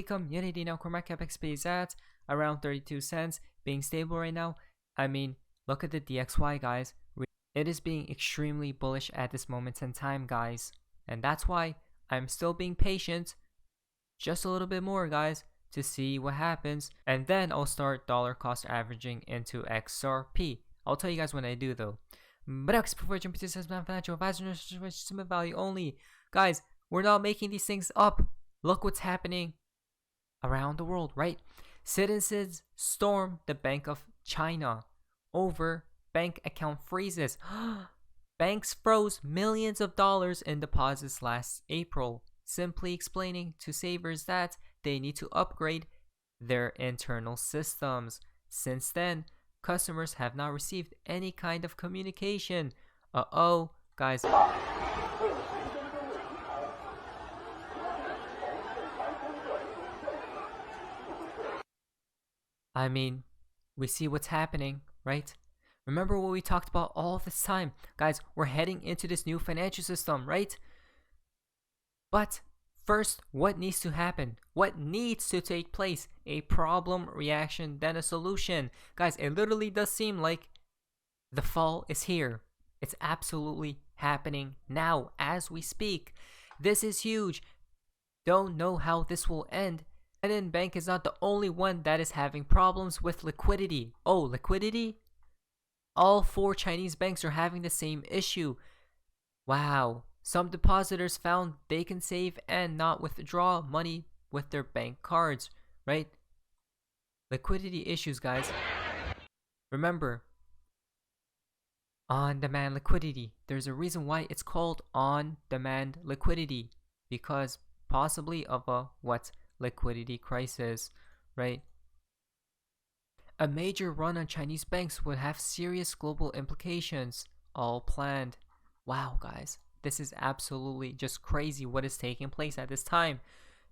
community now, CoinMarketCap XP is at around 32 cents, being stable right now. I mean, look at the DXY, guys. It is being extremely bullish at this moment in time, guys. And that's why I'm still being patient, just a little bit more, guys, to see what happens. And then I'll start dollar cost averaging into XRP. I'll tell you guys when I do, though. But before I jump into this, financial advisor, value only. Guys, we're not making these things up. Look what's happening around the world, right? Citizens storm the Bank of China over bank account freezes. Banks froze millions of dollars in deposits last April, simply explaining to savers that they need to upgrade their internal systems. Since then, customers have not received any kind of communication. Uh-oh, guys. I mean, we see what's happening, right? Remember what we talked about all this time. Guys, we're heading into this new financial system, right? But first, what needs to happen? What needs to take place? A problem, reaction, then a solution. Guys, it literally does seem like the fall is here. It's absolutely happening now as we speak. This is huge. Don't know how this will end. And Bank is not the only one that is having problems with liquidity. Oh, liquidity? All 4 Chinese banks are having the same issue. Wow. Some depositors found they can save and not withdraw money with their bank cards, right? Liquidity issues, guys. Remember, on-demand liquidity. There's a reason why it's called on-demand liquidity, because possibly of a liquidity crisis, right? A major run on Chinese banks would have serious global implications, all planned. Wow, guys, this is absolutely just crazy what is taking place at this time.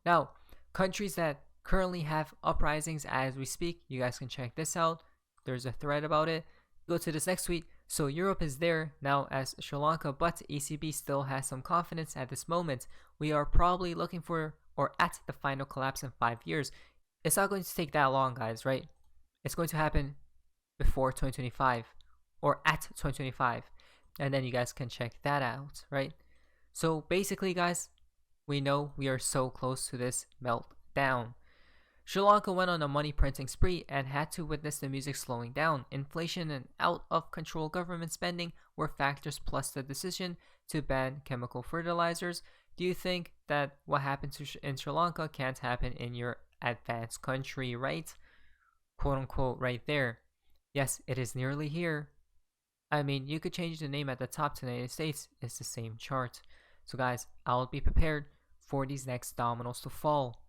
Now, countries that currently have uprisings as we speak, you guys can check this out. There's a thread about it. Go to this next tweet. So Europe is there now as Sri Lanka, but ECB still has some confidence at this moment. We are probably looking for or at the final collapse in 5 years. It's not going to take that long, guys, right? It's going to happen before 2025 or at 2025. And then you guys can check that out, right? So basically, guys, we know we are so close to this meltdown. Sri Lanka went on a money printing spree and had to witness the music slowing down. Inflation and out of control government spending were factors, plus the decision to ban chemical fertilizers. Do you think that what happened in Sri Lanka can't happen in your advanced country, right? Quote unquote, right there. Yes, it is nearly here. I mean, you could change the name at the top to the United States. It's the same chart. So guys, I'll be prepared for these next dominoes to fall.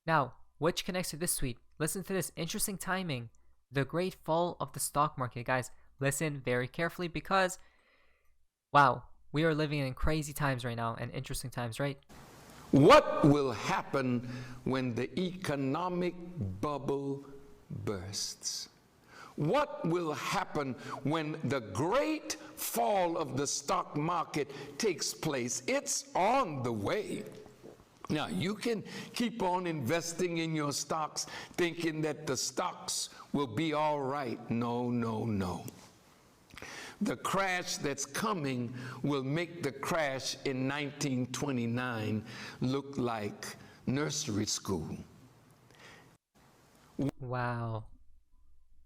Now, which connects to this tweet? Listen to this interesting timing. The great fall of the stock market. Guys, listen very carefully because, wow, we are living in crazy times right now and interesting times, right? What will happen when the economic bubble bursts? What will happen when the great fall of the stock market takes place? It's on the way. Now, you can keep on investing in your stocks thinking that the stocks will be all right. No, no, no. The crash that's coming will make the crash in 1929 look like nursery school. Wow.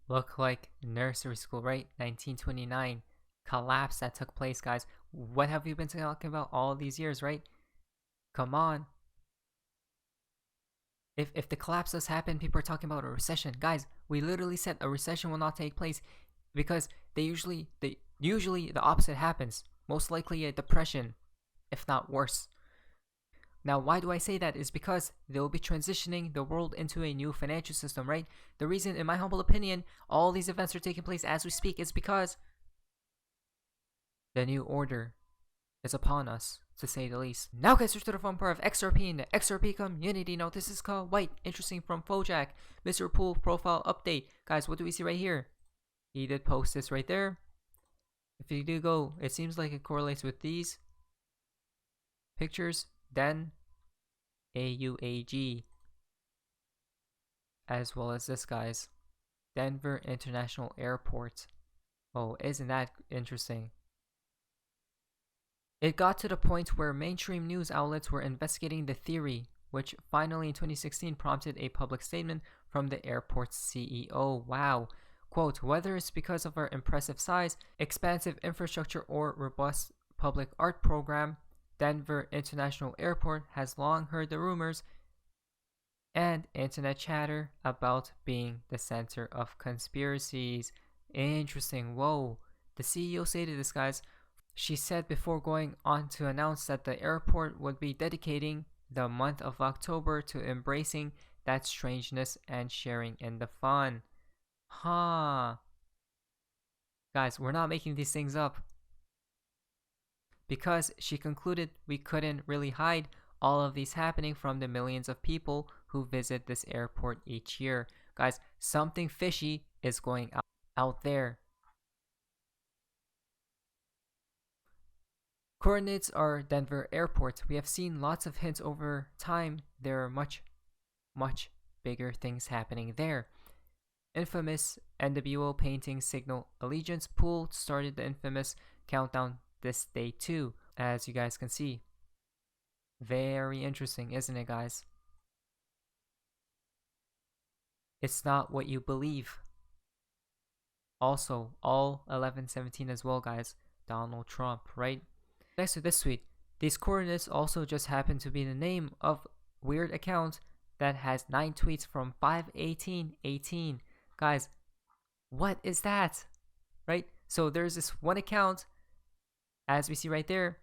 Look like nursery school, right? 1929. Collapse that took place, guys. What have we been talking about all these years, right? Come on. If the collapse does happen, people are talking about a recession. Guys, we literally said a recession will not take place because usually the opposite happens. Most likely a depression, if not worse. Now, why do I say that? Is because they will be transitioning the world into a new financial system, right? The reason, in my humble opinion, all these events are taking place as we speak is because the new order is upon us, to say the least. Now, guys, switch to the fun part of XRP in the XRP community. Now, this is called White, interesting from Fojack. Mr. Pool profile update. Guys, what do we see right here? He did post this right there. If you do go, it seems like it correlates with these pictures. Then AUAG. as well as this, guys. Denver International Airport. Oh, isn't that interesting? It got to the point where mainstream news outlets were investigating the theory, which finally in 2016 prompted a public statement from the airport's CEO. Wow. Quote, whether it's because of our impressive size, expansive infrastructure, or robust public art program, Denver International Airport has long heard the rumors and internet chatter about being the center of conspiracies. Interesting. Whoa. The CEO stated this, guys. She said before going on to announce that the airport would be dedicating the month of October to embracing that strangeness and sharing in the fun. Huh. Guys, we're not making these things up. Because she concluded we couldn't really hide all of these happening from the millions of people who visit this airport each year. Guys, something fishy is going out there. Coordinates are Denver Airport. We have seen lots of hints over time. There are much bigger things happening there. Infamous NWO painting Signal Allegiance pool started the infamous countdown this day too, as you guys can see. Very interesting, isn't it, guys? It's not what you believe. Also, all 11/17 as well, guys. Donald Trump, right? Next to this tweet, these coordinates also just happen to be the name of weird account that has 9 tweets from 5/18/18. Guys, what is that? Right? So there's this one account, as we see right there,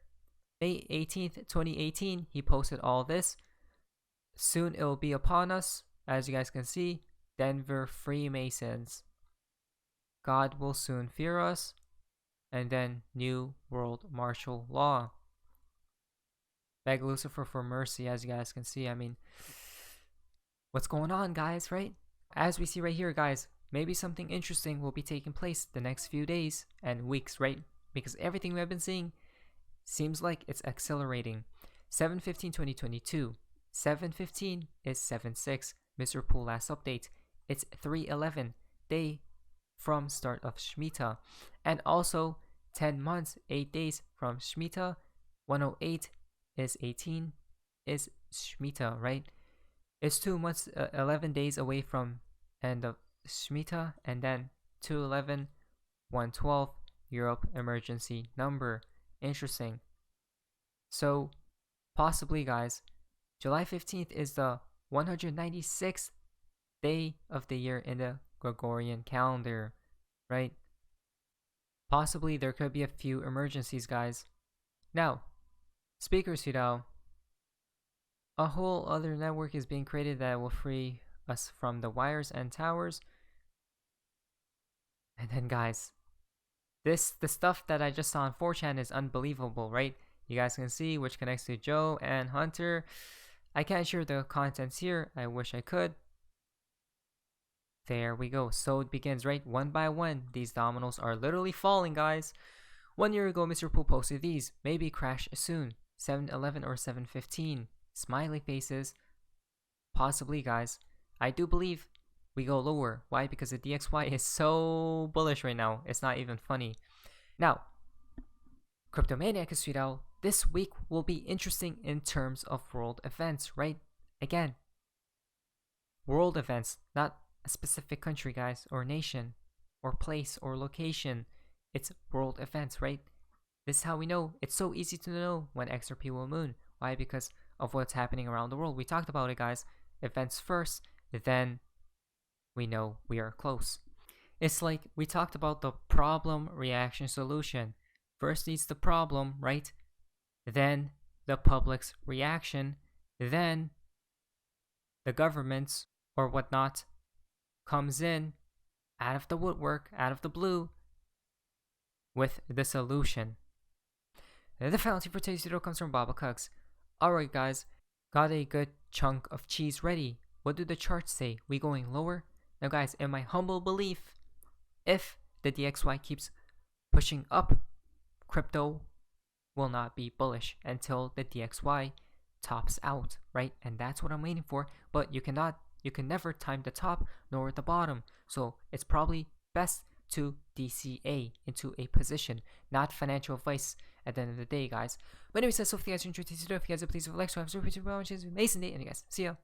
May 18th, 2018, he posted all this. Soon it will be upon us, as you guys can see, Denver Freemasons. God will soon fear us. And then New World Martial Law. Beg Lucifer for mercy, as you guys can see. I mean, what's going on, guys, right? As we see right here, guys, maybe something interesting will be taking place the next few days and weeks, right? Because everything we have been seeing seems like it's accelerating. 7/15/2022. 7/15 is 7/6. Mr. Pool last update. It's 3/11. Day from start of Shemitah. And also 10 months, 8 days from Shemitah. 108 is 18 is Shemitah, right? It's 2 months, 11 days away from end of Shemitah. And then 2/11, 112, Europe emergency number. Interesting. So possibly, guys, July 15th is the 196th day of the year in the Gregorian calendar, right? Possibly there could be a few emergencies, guys. Now, speakers, a whole other network is being created that will free us from the wires and towers. And then, guys, the stuff that I just saw on 4chan is unbelievable, right? You guys can see which connects to Joe and Hunter. I can't share the contents here. I wish I could. There we go. So it begins, right? One by one. These dominoes are literally falling, guys. 1 year ago, Mr. Pool posted these. Maybe crash soon. 7/11 or 7/15. Smiley faces. Possibly, guys. I do believe we go lower. Why? Because the DXY is so bullish right now. It's not even funny. Now, Cryptomaniac is out. This week will be interesting in terms of world events, right? Again, world events, not a specific country, guys, or nation, or place, or location. It's world events, right? This is how we know. It's so easy to know when XRP will moon. Why? Because of what's happening around the world. We talked about it, guys. Events first, then we know we are close. It's like we talked about the problem, reaction, solution. First needs the problem, right? Then the public's reaction. Then the government's or whatnot comes in out of the woodwork, out of the blue, with the solution. The fountain for today's video comes from Baba Cucks. Alright, guys, got a good chunk of cheese ready. What do the charts say? We going lower? Now, guys, in my humble belief, if the DXY keeps pushing up, crypto will not be bullish until the DXY tops out, right? And that's what I'm waiting for. But you cannot You can never time the top nor the bottom. So it's probably best to DCA into a position, not financial advice at the end of the day, guys. But anyways, that's all for you guys. Enjoyed today's video. If you guys are pleased with a like, so I'm super, super much. Amazing day, and you guys, see ya.